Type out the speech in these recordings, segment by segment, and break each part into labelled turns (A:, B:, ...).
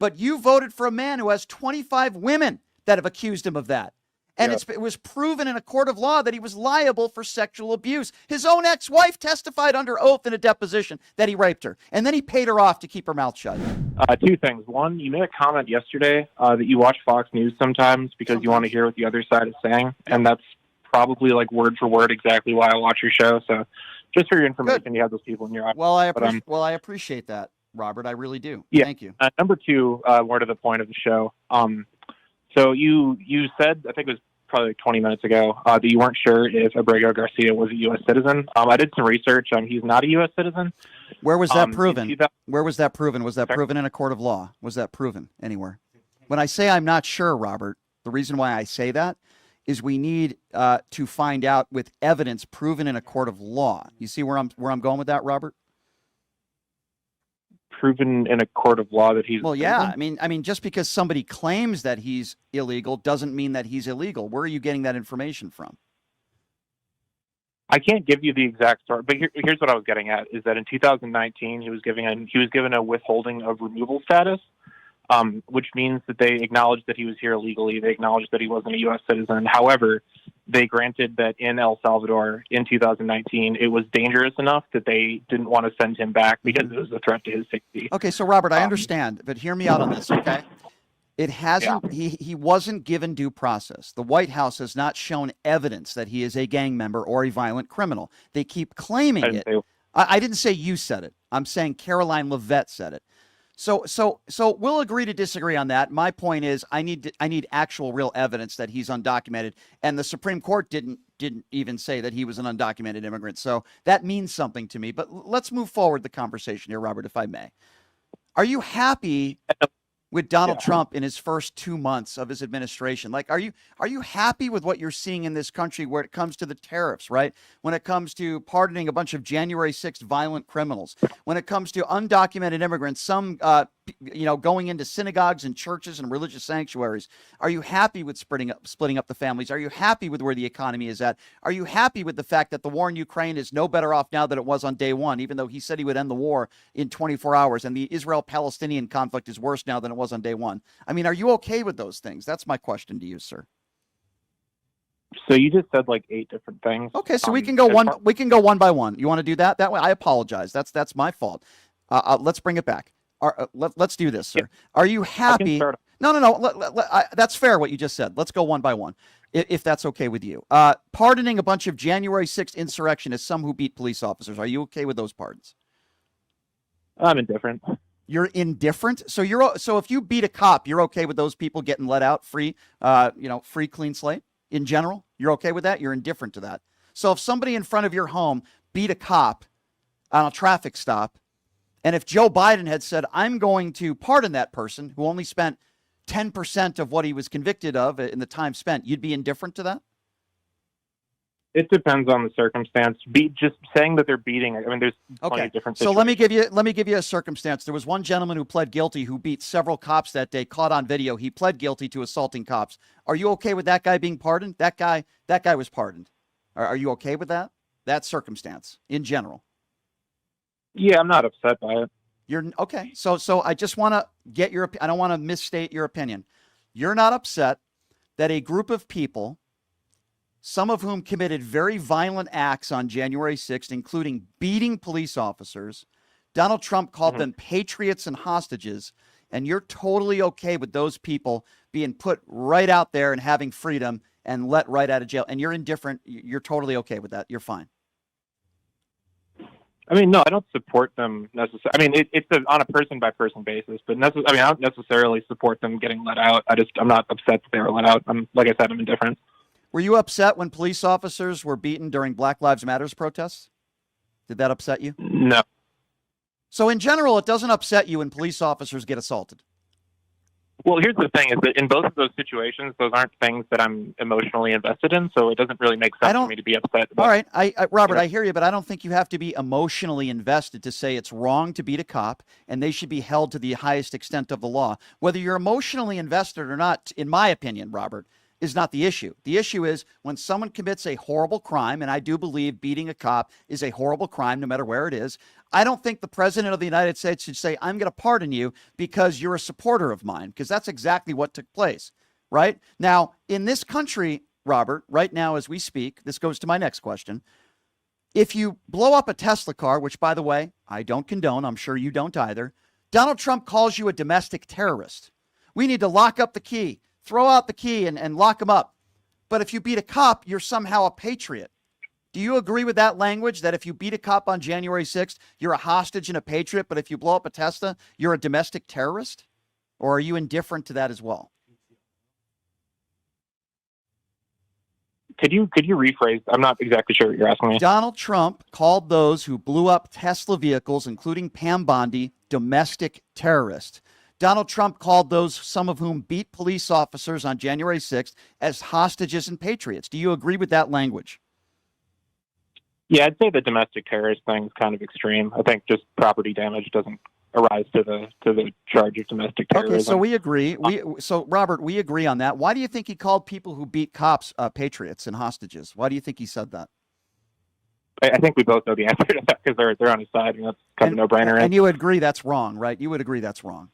A: But you voted for a man who has 25 women that have accused him of that. And it was proven in a court of law that he was liable for sexual abuse. His own ex-wife testified under oath in a deposition that he raped her. And then he paid her off to keep her mouth shut.
B: Two things. One, you made a comment yesterday that you watch Fox News sometimes because you want to hear what the other side is saying. And that's probably like word for word exactly why I watch your show. So just for your information, you have those people in your audience.
A: Well, I appreciate that, Robert. I really do.
B: Yeah.
A: Thank you.
B: Number two, more to the point of the show. So you said, I think it was probably like 20 minutes ago, that you weren't sure if Abrego Garcia was a U.S. citizen. I did some research. He's not a U.S. citizen.
A: Where was that proven? Where was that proven? Was that proven in a court of law? Was that proven anywhere? When I say I'm not sure, Robert, the reason why I say that is we need to find out with evidence proven in a court of law. You see where I'm going with that, Robert?
B: Proven in a court of law that he's
A: I mean just because somebody claims that he's illegal doesn't mean that he's illegal. Where are you getting that information from?
B: I can't give you the exact story, but here's what I was getting at, is that in 2019 he was given a withholding of removal status, which means that they acknowledged that he was here illegally. They acknowledged that he wasn't a U.S. citizen. However, they granted that in El Salvador in 2019, it was dangerous enough that they didn't want to send him back because it was a threat to his safety.
A: Okay, so Robert, I understand, but hear me out on this, okay? It hasn't. Yeah. He wasn't given due process. The White House has not shown evidence that he is a gang member or a violent criminal. They keep claiming it. I didn't say you said it. I'm saying Caroline Leavitt said it. So we'll agree to disagree on that. My point is, I need actual, real evidence that he's undocumented, and the Supreme Court didn't even say that he was an undocumented immigrant. So that means something to me. But let's move forward the conversation here, Robert, if I may. Are you happy with Donald Trump in his first 2 months of his administration? Like, are you happy with what you're seeing in this country where it comes to the tariffs, right? When it comes to pardoning a bunch of January 6th violent criminals, when it comes to undocumented immigrants, some, going into synagogues and churches and religious sanctuaries. Are you happy with splitting up the families? Are you happy with where the economy is at? Are you happy with the fact that the war in Ukraine is no better off now than it was on day one, even though he said he would end the war in 24 hours, and the Israel-Palestinian conflict is worse now than it was on day one? I mean, are you okay with those things? That's my question to you, sir.
B: So you just said like 8 different things.
A: Okay, so we can go one by one. You want to do that? That way, I apologize. That's my fault. Let's bring it back. Let's do this, sir. Yeah. Are you happy? No. That's fair what you just said. Let's go one by one, if that's okay with you. Pardoning a bunch of January 6th insurrectionists, some who beat police officers. Are you okay with those pardons?
B: I'm indifferent.
A: You're indifferent? So if you beat a cop, you're okay with those people getting let out free, free, clean slate in general? You're okay with that? You're indifferent to that. So if somebody in front of your home beat a cop on a traffic stop, and if Joe Biden had said, I'm going to pardon that person who only spent 10% of what he was convicted of in the time spent, you'd be indifferent to that?
B: It depends on the circumstance. Just saying that they're beating, I mean, there's plenty of different situations.
A: So let me give you a circumstance. There was one gentleman who pled guilty who beat several cops that day, caught on video. He pled guilty to assaulting cops. Are you okay with that guy being pardoned? That guy was pardoned. Are you okay with that? That circumstance in general?
B: Yeah, I'm not upset by it.
A: You're okay. So I just want to get I don't want to misstate your opinion. You're not upset that a group of people, some of whom committed very violent acts on January 6th, including beating police officers, Donald Trump called them patriots and hostages, and you're totally okay with those people being put right out there and having freedom and let right out of jail, and you're indifferent. You're totally okay with that. You're fine.
B: I mean, no, I don't support them necessarily. I mean, it's on a person-by-person basis, but I don't necessarily support them getting let out. I'm not upset that they were let out. Like I said, I'm indifferent.
A: Were you upset when police officers were beaten during Black Lives Matter protests? Did that upset you?
B: No.
A: So in general, it doesn't upset you when police officers get assaulted?
B: Well, here's the thing, is that in both of those situations, those aren't things that I'm emotionally invested in, so it doesn't really make sense for me to be upset about.
A: All right, Robert, I hear you, but I don't think you have to be emotionally invested to say it's wrong to beat a cop and they should be held to the highest extent of the law. Whether you're emotionally invested or not, in my opinion, Robert, is not the issue. The issue is when someone commits a horrible crime, and I do believe beating a cop is a horrible crime no matter where it is. I don't think the president of the United States should say, I'm going to pardon you because you're a supporter of mine, because that's exactly what took place, right? Now, in this country, Robert, right now as we speak, this goes to my next question. If you blow up a Tesla car, which, by the way, I don't condone, I'm sure you don't either, Donald Trump calls you a domestic terrorist. We need to lock up the key, throw out the key and lock him up. But if you beat a cop, you're somehow a patriot. Do you agree with that language, that if you beat a cop on January 6th, you're a hostage and a patriot, but if you blow up a Tesla, you're a domestic terrorist? Or are you indifferent to that as well?
B: Could you rephrase? I'm not exactly sure what you're asking me.
A: Donald Trump called those who blew up Tesla vehicles, including Pam Bondi, domestic terrorists. Donald Trump called those, some of whom beat police officers on January 6th, as hostages and patriots. Do you agree with that language?
B: Yeah, I'd say the domestic terrorist thing is kind of extreme. I think just property damage doesn't arise to the charge of domestic terrorism.
A: Okay, so we agree. So Robert, we agree on that. Why do you think he called people who beat cops patriots and hostages? Why do you think he said that?
B: I think we both know the answer to that because they're on his side, and that's kind of a no-brainer.
A: And you would agree that's wrong, right? You would agree that's wrong.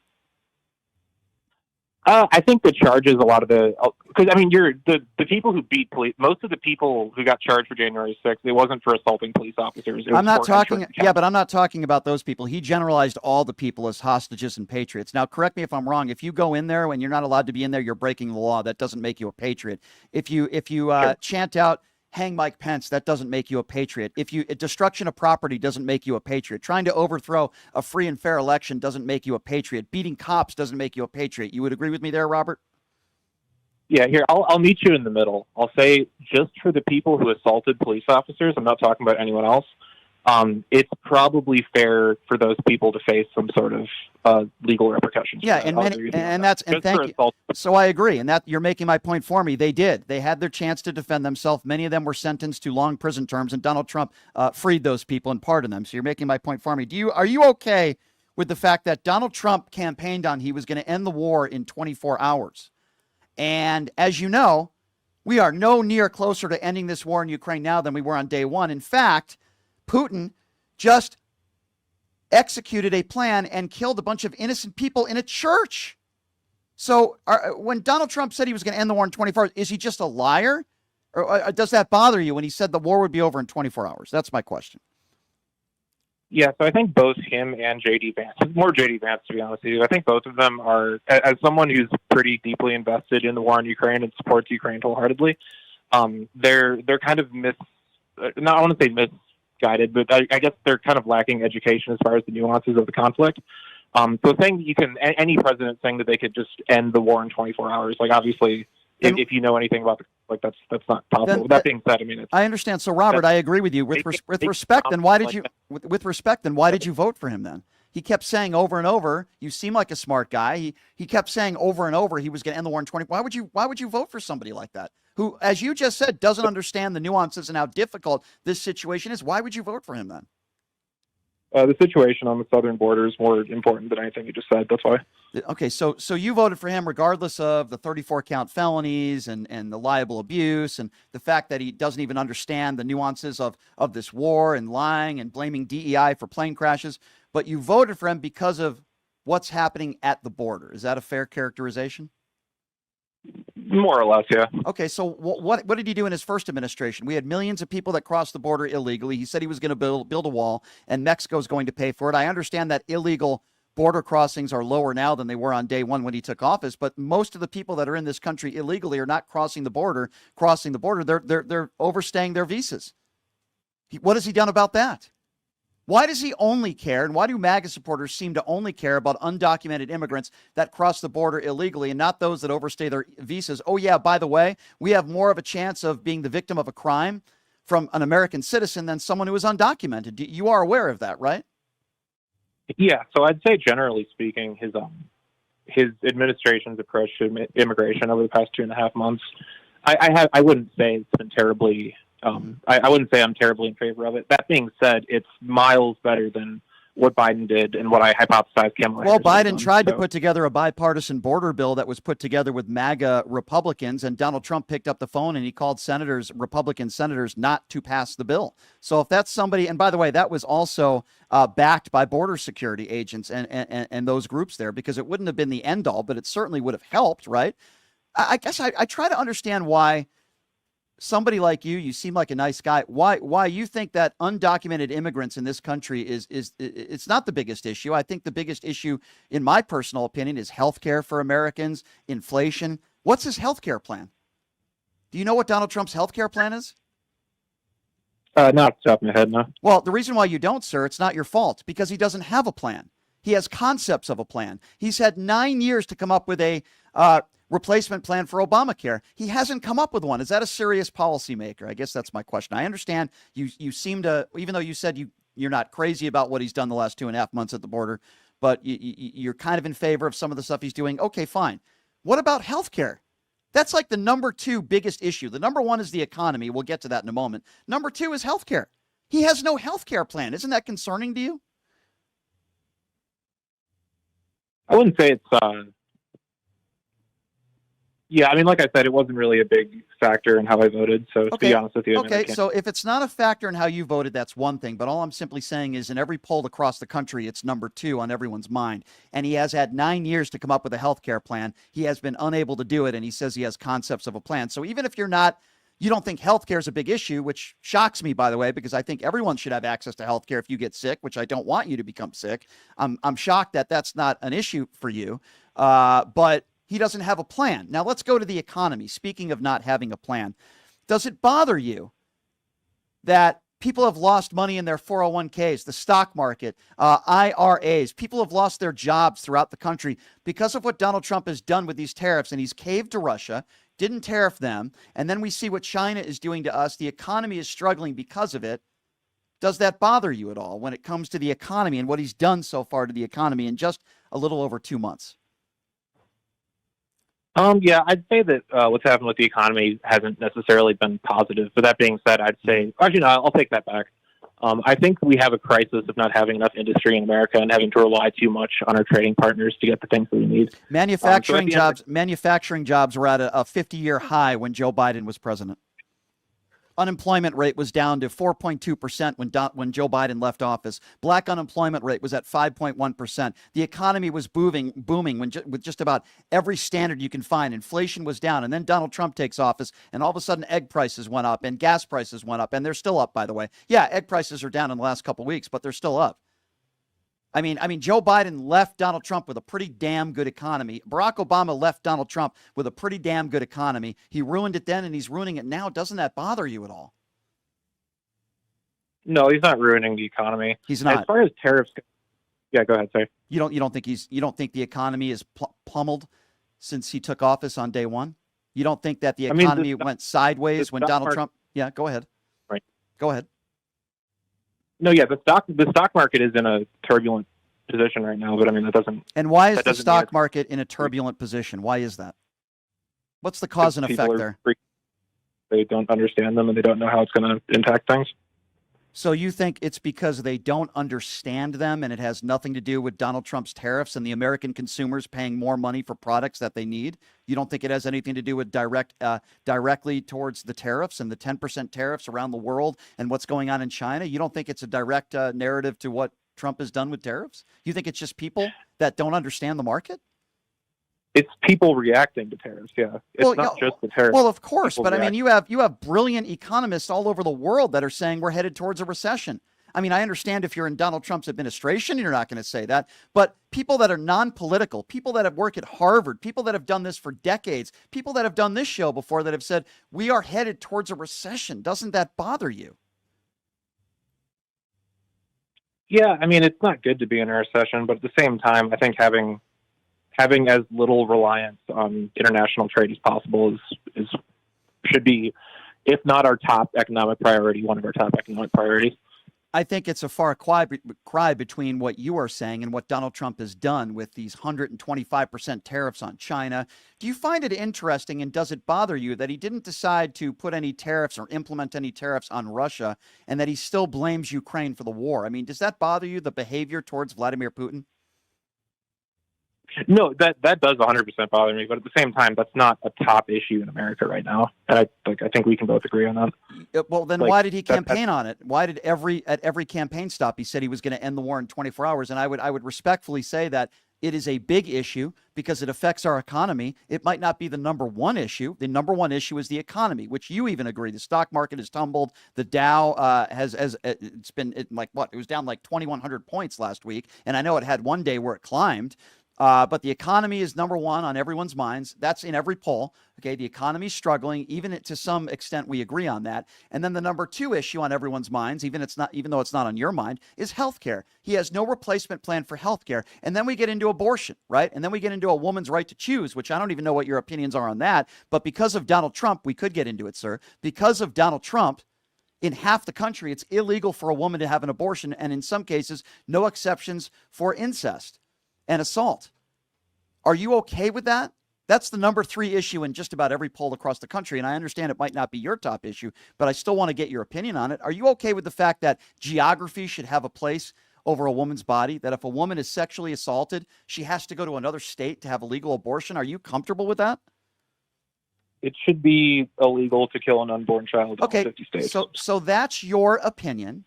B: I think the charges, a lot of because I mean, the people who beat police, most of the people who got charged for January 6th, it wasn't for assaulting police officers.
A: I'm not talking, but I'm not talking about those people. He generalized all the people as hostages and patriots. Now, correct me if I'm wrong. If you go in there when you're not allowed to be in there, you're breaking the law. That doesn't make you a patriot. If you
B: Sure.
A: chant out, hang Mike Pence, that doesn't make you a patriot. Destruction of property doesn't make you a patriot. Trying to overthrow a free and fair election doesn't make you a patriot. Beating cops doesn't make you a patriot. You would agree with me there, Robert?
B: Yeah, here, I'll meet you in the middle. I'll say just for the people who assaulted police officers, I'm not talking about anyone else, it's probably fair for those people to face some sort of legal repercussions.
A: Yeah, and thank you. So I agree, and that you're making my point for me. They did. They had their chance to defend themselves. Many of them were sentenced to long prison terms, and Donald Trump freed those people and pardoned them. So you're making my point for me. Are you okay with the fact that Donald Trump campaigned on he was going to end the war in 24 hours? And as you know, we are no near closer to ending this war in Ukraine now than we were on day one. In fact, Putin just executed a plan and killed a bunch of innocent people in a church. So when Donald Trump said he was going to end the war in 24 hours, is he just a liar? Or does that bother you when he said the war would be over in 24 hours? That's my question.
B: Yeah, so I think both him and J.D. Vance, more J.D. Vance to be honest with you, I think both of them are, as someone who's pretty deeply invested in the war in Ukraine and supports Ukraine wholeheartedly, they're kind of I want to say misguided, but I guess they're kind of lacking education as far as the nuances of the conflict. So saying that any president saying that they could just end the war in 24 hours, like obviously, if you know anything about the conflict, that's not possible. That being said, I mean,
A: I understand. So Robert, I agree with you. With respect, then why did you? With respect, then why did you vote for him then? He kept saying over and over, you seem like a smart guy. He kept saying over and over he was going to end the war in 20. Why would you vote for somebody like that? Who, as you just said, doesn't understand the nuances and how difficult this situation is? Why would you vote for him then?
B: The situation on the southern border is more important than anything you just said. That's why.
A: Okay, so you voted for him regardless of the 34 count felonies and the liable abuse and the fact that he doesn't even understand the nuances of this war and lying and blaming DEI for plane crashes. But you voted for him because of what's happening at the border. Is that a fair characterization?
B: More or less, yeah.
A: Okay, so what did he do in his first administration? We had millions of people that crossed the border illegally. He said he was going to build a wall, and Mexico's going to pay for it. I understand that illegal border crossings are lower now than they were on day one when he took office, but most of the people that are in this country illegally are not crossing the border. They're overstaying their visas. What has he done about that? Why does he only care, and why do MAGA supporters seem to only care about undocumented immigrants that cross the border illegally and not those that overstay their visas? Oh, yeah, by the way, we have more of a chance of being the victim of a crime from an American citizen than someone who is undocumented. You are aware of that, right?
B: Yeah, so I'd say generally speaking, his administration's approach to immigration over the past 2.5 months, I wouldn't say it's been terribly... I wouldn't say I'm terribly in favor of it. That being said, it's miles better than what Biden did and what I hypothesized Kamala
A: Well,
B: Harris would have
A: Biden
B: done.
A: tried to
B: So-
A: put together a bipartisan border bill that was put together with MAGA Republicans, and Donald Trump picked up the phone and he called Republican senators, not to pass the bill. So if that's somebody, and by the way, that was also backed by border security agents and those groups there, because it wouldn't have been the end all, but it certainly would have helped, right? I guess I try to understand why somebody like you seem like a nice guy. Why you think that undocumented immigrants in this country is it's not the biggest issue. I think the biggest issue, in my personal opinion, is healthcare for Americans, inflation. What's his healthcare plan? Do you know what Donald Trump's healthcare plan is?
B: Not off the top of my head, no.
A: Well, the reason why you don't, sir, it's not your fault, because he doesn't have a plan. He has concepts of a plan. He's had 9 years to come up with a replacement plan for Obamacare. He hasn't come up with one. Is that a serious policymaker? I guess that's my question. I understand you seem to, even though you said you're not crazy about what he's done the last 2.5 months at the border, but you're kind of in favor of some of the stuff he's doing. Okay, fine. What about healthcare? That's like the number 2 biggest issue. The number 1 is the economy. We'll get to that in a moment. Number 2 is healthcare. He has no healthcare plan. Isn't that concerning to you?
B: I wouldn't say it's yeah, I mean, like I said, it wasn't really a big factor in how I voted. So to be honest with you,
A: okay. So if it's not a factor in how you voted, that's one thing. But all I'm simply saying is, in every poll across the country, it's number 2 on everyone's mind. And he has had 9 years to come up with a health care plan. He has been unable to do it, and he says he has concepts of a plan. So even if you don't think health care is a big issue, which shocks me, by the way, because I think everyone should have access to health care if you get sick, which I don't want you to become sick. I'm shocked that that's not an issue for you. But he doesn't have a plan. Now, let's go to the economy. Speaking of not having a plan, does it bother you that people have lost money in their 401ks, the stock market, IRAs? People have lost their jobs throughout the country because of what Donald Trump has done with these tariffs. And he's caved to Russia, didn't tariff them. And then we see what China is doing to us. The economy is struggling because of it. Does that bother you at all when it comes to the economy and what he's done so far to the economy in just a little over 2 months?
B: Yeah, I'd say that what's happened with the economy hasn't necessarily been positive. But that being said, I'd say, actually, no, I'll take that back. I think we have a crisis of not having enough industry in America and having to rely too much on our trading partners to get the things that we need.
A: Manufacturing jobs were at a 50-year high when Joe Biden was president. Unemployment rate was down to 4.2% when Joe Biden left office. Black unemployment rate was at 5.1%. The economy was booming with just about every standard you can find. Inflation was down, and then Donald Trump takes office, and all of a sudden egg prices went up and gas prices went up, and they're still up, by the way. Yeah, egg prices are down in the last couple of weeks, but they're still up. I mean, Joe Biden left Donald Trump with a pretty damn good economy. Barack Obama left Donald Trump with a pretty damn good economy. He ruined it then, and he's ruining it now. Doesn't that bother you at all?
B: No, he's not ruining the economy.
A: He's not.
B: As far as tariffs, yeah, go ahead, sorry.
A: You don't think the economy is pummeled since he took office on day one? You don't think that the economy went sideways when Donald Trump? Yeah, go ahead.
B: Right.
A: Go ahead.
B: No, yeah, the stock market is in a turbulent position right now, but I mean that doesn't.
A: And why is the stock market in a turbulent position? Why is that? What's the cause and effect there?
B: They don't understand them, and they don't know how it's going to impact things.
A: So you think it's because they don't understand them, and it has nothing to do with Donald Trump's tariffs and the American consumers paying more money for products that they need? You don't think it has anything to do with directly towards the tariffs and the 10% tariffs around the world and what's going on in China? You don't think it's a direct narrative to what Trump has done with tariffs? You think it's just people that don't understand the market?
B: It's people reacting to tariffs, yeah. It's not just the tariffs.
A: Well, of course, but I mean, you have brilliant economists all over the world that are saying we're headed towards a recession. I mean, I understand if you're in Donald Trump's administration, you're not going to say that, but people that are non-political, people that have worked at Harvard, people that have done this for decades, people that have done this show before that have said we are headed towards a recession. Doesn't that bother you?
B: Yeah, I mean, it's not good to be in a recession, but at the same time, I think having as little reliance on international trade as possible should be, if not our top economic priority, one of our top economic priorities.
A: I think it's a far cry between what you are saying and what Donald Trump has done with these 125% tariffs on China. Do you find it interesting, and does it bother you that he didn't decide to put any tariffs or implement any tariffs on Russia, and that he still blames Ukraine for the war? I mean, does that bother you, the behavior towards Vladimir Putin?
B: No, that does 100% bother me, but at the same time, that's not a top issue in America right now, and I think we can both agree on that.
A: Well, then
B: Like,
A: why did he campaign on it? Why did at every campaign stop he said he was going to end the war in 24 hours? And I would respectfully say that it is a big issue because it affects our economy. It might not be the number one issue. The number one issue is the economy, which you even agree. The stock market has tumbled. The Dow it's been like what? It was down like 2,100 points last week, and I know it had one day where it climbed. But the economy is number one on everyone's minds. That's in every poll. Okay, the economy is struggling. Even to some extent, we agree on that. And then the number two issue on everyone's minds, even though it's not on your mind, is healthcare. He has no replacement plan for healthcare. And then we get into abortion, right? And then we get into a woman's right to choose, which I don't even know what your opinions are on that. But because of Donald Trump, we could get into it, sir. Because of Donald Trump, in half the country, it's illegal for a woman to have an abortion, and in some cases, no exceptions for incest and assault. Are you okay with that? That's the number three issue in just about every poll across the country. And I understand it might not be your top issue, but I still want to get your opinion on it. Are you okay with the fact that geography should have a place over a woman's body? That if a woman is sexually assaulted, she has to go to another state to have a legal abortion? Are you comfortable with that?
B: It should be illegal to kill an unborn child in all 50 states.
A: So that's your opinion.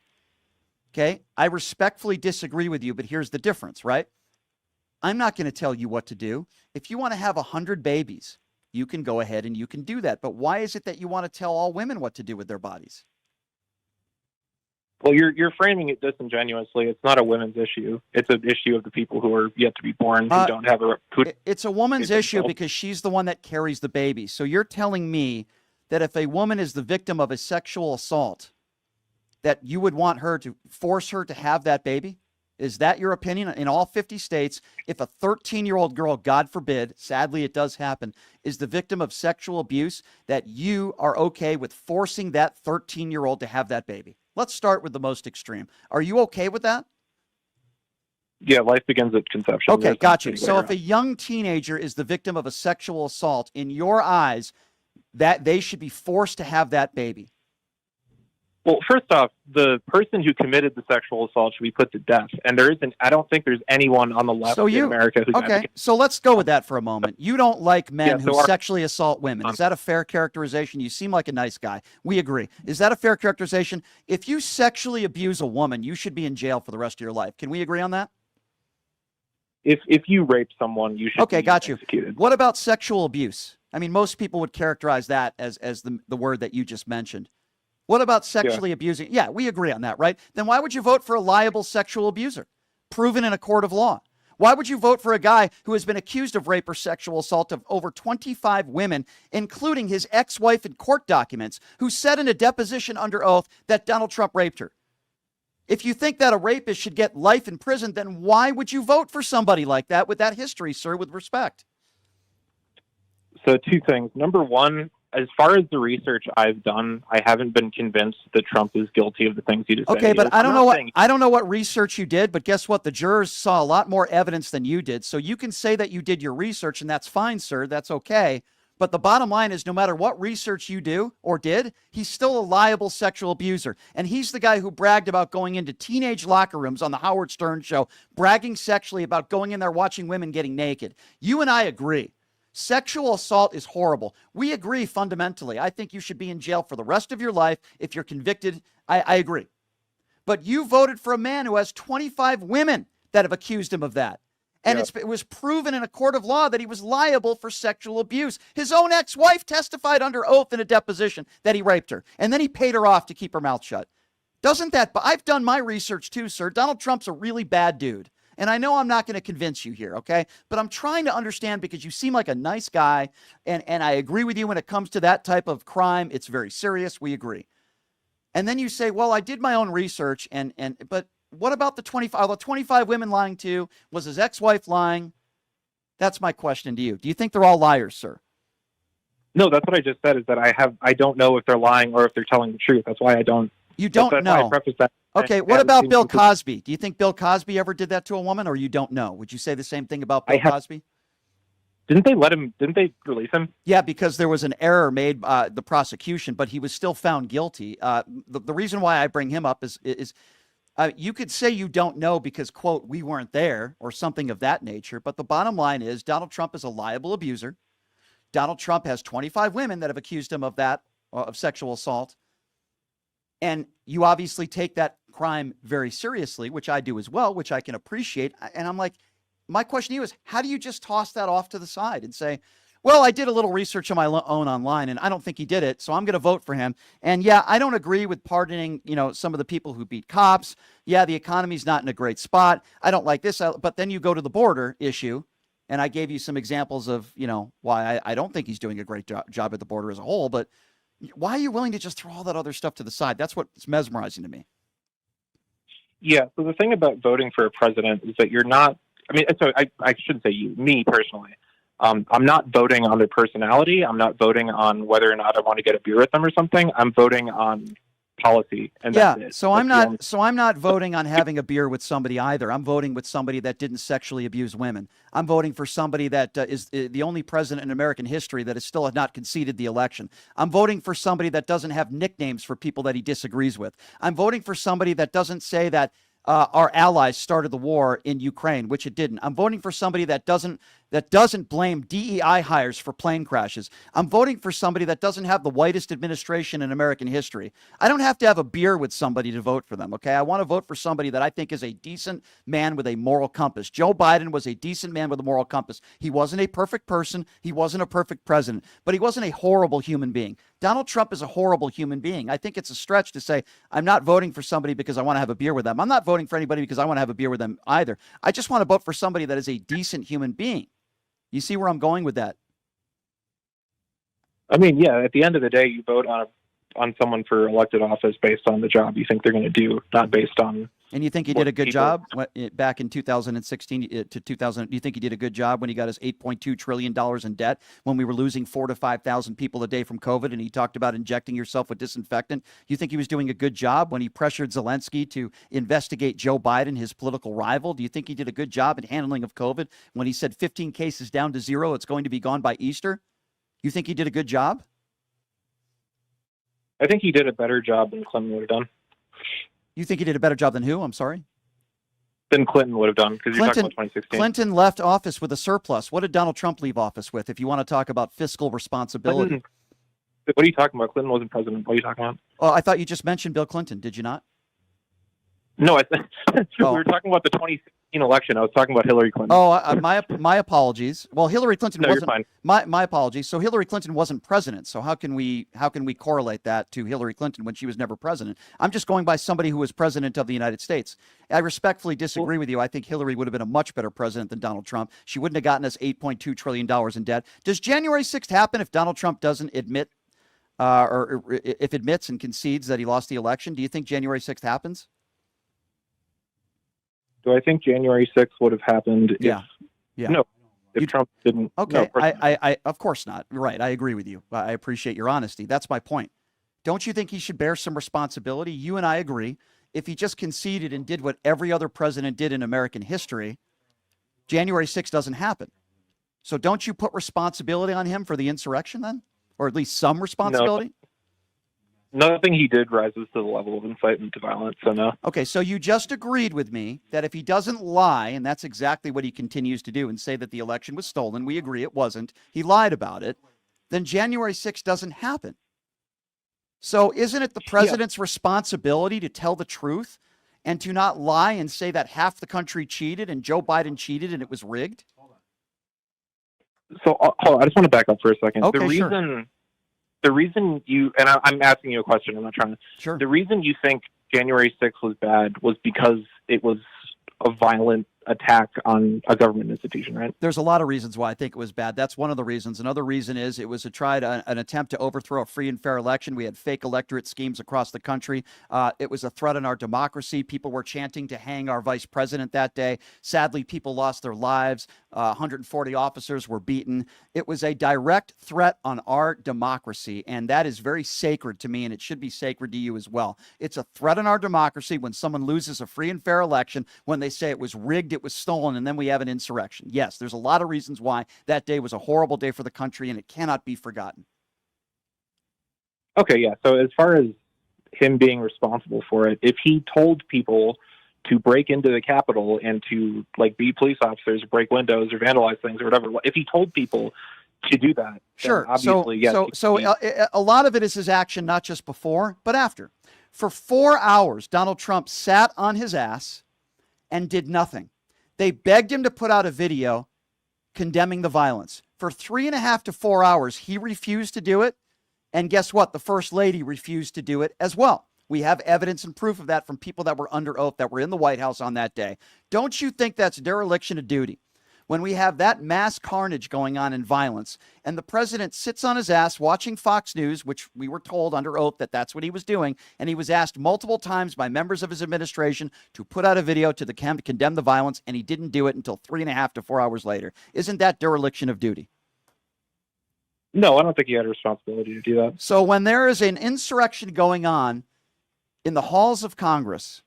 A: Okay. I respectfully disagree with you, but here's the difference, right? I'm not going to tell you what to do. If you want to have 100 babies, you can go ahead and you can do that. But why is it that you want to tell all women what to do with their bodies?
B: Well, you're framing it disingenuously. It's not a women's issue. It's an issue of the people who are yet to be born, who don't have a...
A: It's a woman's issue because she's the one that carries the baby. So you're telling me that if a woman is the victim of a sexual assault, that you would want her to force her to have that baby? Is that your opinion? In all 50 states, if a 13-year-old girl, God forbid, sadly it does happen, is the victim of sexual abuse, that you are okay with forcing that 13-year-old to have that baby? Let's start with the most extreme. Are you okay with that?
B: Yeah, life begins at conception.
A: Okay, got you. So if a young teenager is the victim of a sexual assault, in your eyes, that they should be forced to have that baby?
B: Well, first off, the person who committed the sexual assault should be put to death. And I don't think there's anyone on the left in America who's
A: okay. So let's go with that for a moment. You don't like men who sexually assault women. Is that a fair characterization? You seem like a nice guy. We agree. Is that a fair characterization? If you sexually abuse a woman, you should be in jail for the rest of your life. Can we agree on that?
B: If you rape someone, you should be executed.
A: What about sexual abuse? I mean, most people would characterize that as the word that you just mentioned. What about sexually abusing? Yeah, we agree on that, right? Then why would you vote for a liable sexual abuser, proven in a court of law? Why would you vote for a guy who has been accused of rape or sexual assault of over 25 women, including his ex-wife in court documents, who said in a deposition under oath that Donald Trump raped her? If you think that a rapist should get life in prison, then why would you vote for somebody like that with that history, sir, with respect?
B: So two things. Number one, as far as the research I've done, I haven't been convinced that Trump is guilty of the things he just said.
A: Okay, but I don't know what research you did, but guess what? The jurors saw a lot more evidence than you did. So you can say that you did your research, and that's fine, sir. That's okay. But the bottom line is, no matter what research you do or did, he's still a liable sexual abuser. And he's the guy who bragged about going into teenage locker rooms on the Howard Stern show, bragging sexually about going in there watching women getting naked. You and I agree. Sexual assault is horrible. We agree fundamentally. I think you should be in jail for the rest of your life if you're convicted. I agree. But you voted for a man who has 25 women that have accused him of that. And it was proven in a court of law that he was liable for sexual abuse. His own ex-wife testified under oath in a deposition that he raped her. And then he paid her off to keep her mouth shut. But I've done my research too, sir. Donald Trump's a really bad dude. And I know I'm not going to convince you here, okay? But I'm trying to understand because you seem like a nice guy, and I agree with you when it comes to that type of crime. It's very serious. We agree. And then you say, well, I did my own research, but what about the 25 women lying too? Was his ex-wife lying? That's my question to you. Do you think they're all liars, sir?
B: No, that's what I just said, is that I don't know if they're lying or if they're telling the truth. That's why I don't
A: You don't
B: That's why I
A: know.
B: preface that.
A: Okay,
B: I
A: what
B: haven't
A: about
B: seen
A: Bill
B: conclusive-
A: Cosby? Do you think Bill Cosby ever did that to a woman, or you don't know? Would you say the same thing about Bill Cosby?
B: Didn't they let him? Didn't they release him?
A: Yeah, because there was an error made by the prosecution, but he was still found guilty. The reason why I bring him up is you could say you don't know because, quote, we weren't there or something of that nature. But the bottom line is Donald Trump is a liable abuser. Donald Trump has 25 women that have accused him of that, of sexual assault. And you obviously take that crime very seriously, which I do as well, which I can appreciate. And I'm like, my question to you is, how do you just toss that off to the side and say, well, I did a little research on my own online, and I don't think he did it, so I'm going to vote for him. And yeah, I don't agree with pardoning, some of the people who beat cops. Yeah, the economy's not in a great spot. I don't like this. But then you go to the border issue, and I gave you some examples of, why I don't think he's doing a great job at the border as a whole. But why are you willing to just throw all that other stuff to the side? That's what's mesmerizing to me.
B: Yeah. So the thing about voting for a president is that you're not. I mean, so I shouldn't say you, me personally. I'm not voting on their personality. I'm not voting on whether or not I want to get a beer with them or something. I'm voting on policy, and
A: yeah.
B: that's it.
A: So I'm not voting on having a beer with somebody either. I'm voting with somebody that didn't sexually abuse women. I'm voting for somebody that is the only president in American history that has still not conceded the election. I'm voting for somebody that doesn't have nicknames for people that he disagrees with. I'm voting for somebody that doesn't say that our allies started the war in Ukraine, which it didn't. I'm voting for somebody that doesn't blame DEI hires for plane crashes. I'm voting for somebody that doesn't have the whitest administration in American history. I don't have to have a beer with somebody to vote for them, okay? I want to vote for somebody that I think is a decent man with a moral compass. Joe Biden was a decent man with a moral compass. He wasn't a perfect person. He wasn't a perfect president, but he wasn't a horrible human being. Donald Trump is a horrible human being. I think it's a stretch to say I'm not voting for somebody because I want to have a beer with them. I'm not voting for anybody because I want to have a beer with them either. I just want to vote for somebody that is a decent human being. You see where I'm going with that?
B: I mean, yeah, at the end of the day, you vote on someone for elected office based on the job you think they're going to do, not based on.
A: And you think he did a good job back in 2016 to 2000? Do you think he did a good job when he got his $8.2 trillion in debt, when we were losing 4,000 to 5,000 people a day from COVID, and he talked about injecting yourself with disinfectant? You think he was doing a good job when he pressured Zelensky to investigate Joe Biden, his political rival? Do you think he did a good job in handling of COVID when he said 15 cases down to 0, it's going to be gone by Easter? You think he did a good job?
B: I think he did a better job than Clinton would have done.
A: You think he did a better job than who? I'm sorry?
B: Than Clinton would have done, because you're talking about 2016.
A: Clinton left office with a surplus. What did Donald Trump leave office with, if you want to talk about fiscal responsibility?
B: What are you talking about? Clinton wasn't president. What are you talking about?
A: Oh, I thought you just mentioned Bill Clinton. Did you not?
B: No, we were talking about the 2016 election. I was talking about Hillary Clinton.
A: Oh, my apologies. Well, Hillary Clinton wasn't.
B: You're fine.
A: My apologies. So Hillary Clinton wasn't president. So how can we correlate that to Hillary Clinton when she was never president? I'm just going by somebody who was president of the United States. I respectfully disagree with you. I think Hillary would have been a much better president than Donald Trump. She wouldn't have gotten us $8.2 trillion in debt. Does January 6th happen if Donald Trump doesn't admit or if admits and concedes that he lost the election? Do you think January 6th happens?
B: Do I think January 6th would have happened if Trump didn't?
A: Okay,
B: no,
A: I of course not. Right, I agree with you. I appreciate your honesty. That's my point. Don't you think he should bear some responsibility? You and I agree. If he just conceded and did what every other president did in American history, January 6th doesn't happen. So don't you put responsibility on him for the insurrection then? Or at least some responsibility?
B: Nothing he did rises to the level of incitement to violence, so no.
A: Okay, so you just agreed with me that if he doesn't lie, and that's exactly what he continues to do, and say that the election was stolen, we agree it wasn't, he lied about it, then January 6th doesn't happen. So isn't it the president's responsibility to tell the truth and to not lie and say that half the country cheated and Joe Biden cheated and it was rigged?
B: So hold on, I just want to back up for a second.
A: Okay,
B: The reason you, and I'm asking you a question, I'm not trying to.
A: Sure.
B: The reason you think January 6th was bad was because it was a violent attack on a government institution, right?
A: There's a lot of reasons why I think it was bad. That's one of the reasons. Another reason is it was an attempt to overthrow a free and fair election. We had fake electorate schemes across the country. It was a threat on our democracy. People were chanting to hang our vice president that day. Sadly, people lost their lives. 140 officers were beaten. It was a direct threat on our democracy, and that is very sacred to me, and it should be sacred to you as well. It's a threat on our democracy when someone loses a free and fair election, when they say it was rigged, it was stolen, and then we have an insurrection. Yes, there's a lot of reasons why that day was a horrible day for the country, and it cannot be forgotten.
B: Okay, yeah. So as far as him being responsible for it, if he told people to break into the Capitol and to be police officers, break windows or vandalize things or whatever, if he told people to do that,
A: sure.
B: Obviously, yes.
A: So a lot of it is his action, not just before, but after. For 4 hours, Donald Trump sat on his ass and did nothing. They begged him to put out a video condemning the violence. For 3.5 to 4 hours, he refused to do it. And guess what? The First Lady refused to do it as well. We have evidence and proof of that from people that were under oath that were in the White House on that day. Don't you think that's dereliction of duty? When we have that mass carnage going on in violence and the president sits on his ass watching Fox News, which we were told under oath that that's what he was doing, and he was asked multiple times by members of his administration to put out a video to condemn the violence, and he didn't do it until 3.5 to 4 hours later. Isn't that dereliction of duty?
B: No, I don't think he had a responsibility to do that.
A: So when there is an insurrection going on in the halls of Congress,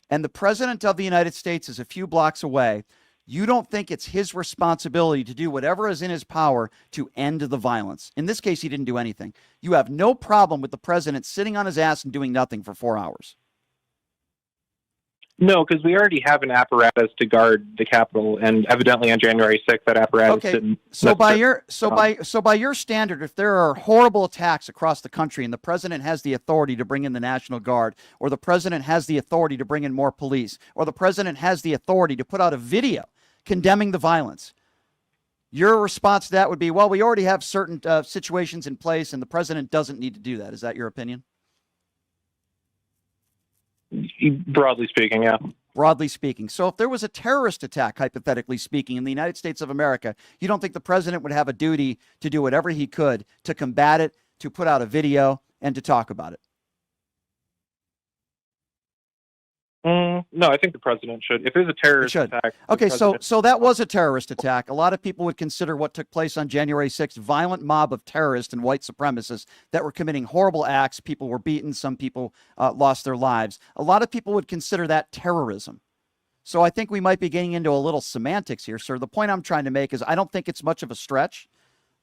A: and the president of the United States is a few blocks away, you don't think it's his responsibility to do whatever is in his power to end the violence. In this case, he didn't do anything. You have no problem with the president sitting on his ass and doing nothing for 4 hours.
B: No, because we already have an apparatus to guard the Capitol, and evidently on January 6th, that apparatus didn't.
A: So by your standard, if there are horrible attacks across the country and the president has the authority to bring in the National Guard, or the president has the authority to bring in more police, or the president has the authority to put out a video condemning the violence, your response to that would be, well, we already have certain situations in place and the president doesn't need to do that. Is that your opinion?
B: Broadly speaking, yeah.
A: Broadly speaking. So if there was a terrorist attack, hypothetically speaking, in the United States of America, you don't think the president would have a duty to do whatever he could to combat it, to put out a video, and to talk about it?
B: No, I think the president should. If there's a terrorist attack.
A: Okay, so that was a terrorist attack. A lot of people would consider what took place on January 6th violent mob of terrorists and white supremacists that were committing horrible acts. People were beaten. Some people lost their lives. A lot of people would consider that terrorism. So I think we might be getting into a little semantics here, sir. The point I'm trying to make is I don't think it's much of a stretch,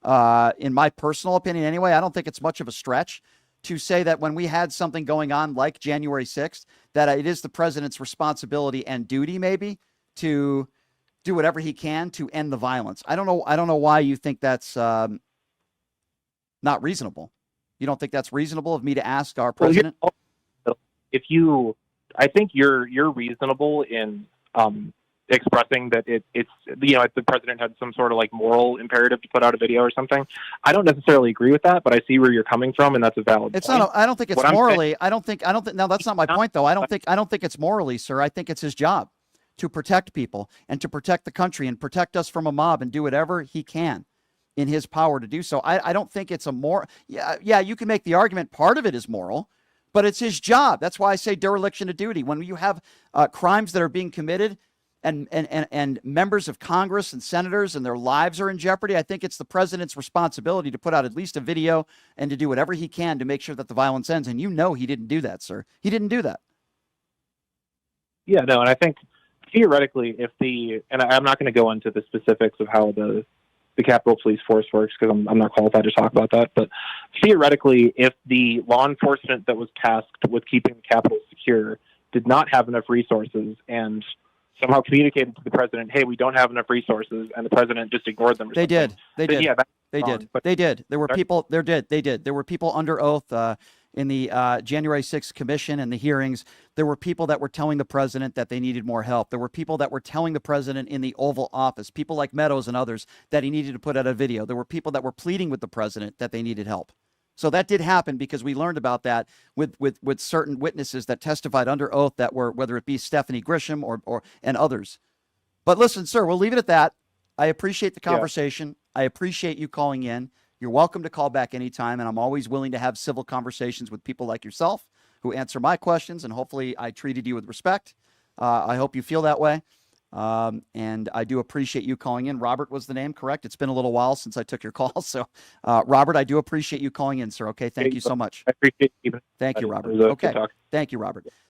A: in my personal opinion anyway. I don't think it's much of a stretch to say that when we had something going on like January 6th, that it is the president's responsibility and duty maybe to do whatever he can to end the violence. I don't know why you think that's not reasonable. You don't think that's reasonable of me to ask our president?
B: Well, I think you're reasonable in expressing that it's if the president had some sort of moral imperative to put out a video or something. I don't necessarily agree with that, but I see where you're coming from, and that's a valid point.
A: I don't think it's morally. I don't think. Now that's not my point, though. I don't think it's morally, sir. I think it's his job to protect people and to protect the country and protect us from a mob and do whatever he can in his power to do so. I don't think it's a moral. Yeah, you can make the argument part of it is moral, but it's his job. That's why I say dereliction of duty. When you have crimes that are being committed and members of Congress and senators and their lives are in jeopardy, I think it's the president's responsibility to put out at least a video and to do whatever he can to make sure that the violence ends. And he didn't do that, sir. He didn't do that.
B: Yeah, no, and I think theoretically, and I'm not going to go into the specifics of how the Capitol Police Force works because I'm not qualified to talk about that, but theoretically, if the law enforcement that was tasked with keeping the Capitol secure did not have enough resources and somehow communicated to the president, hey, we don't have enough resources, and the president just ignored them.
A: They did. They did.
B: Yeah,
A: they did. They did. There were people. They did. There were people under oath in the January 6th commission and the hearings. There were people that were telling the president that they needed more help. There were people that were telling the president in the Oval Office, people like Meadows and others, that he needed to put out a video. There were people that were pleading with the president that they needed help. So that did happen because we learned about that with certain witnesses that testified under oath that were, whether it be Stephanie Grisham or and others. But listen, sir, we'll leave it at that. I appreciate the
B: Yeah.
A: conversation. I appreciate you calling in. You're welcome to call back anytime, and I'm always willing to have civil conversations with people like yourself who answer my questions, and hopefully I treated you with respect. I hope you feel that way. And I do appreciate you calling in. Robert was the name, correct? It's been a little while since I took your call. So, Robert, I do appreciate you calling in, sir. Okay. Thank you so much.
B: I appreciate you.
A: Thank you,
B: It
A: Robert.
B: was a good
A: Okay.
B: talk.
A: Thank you, Robert.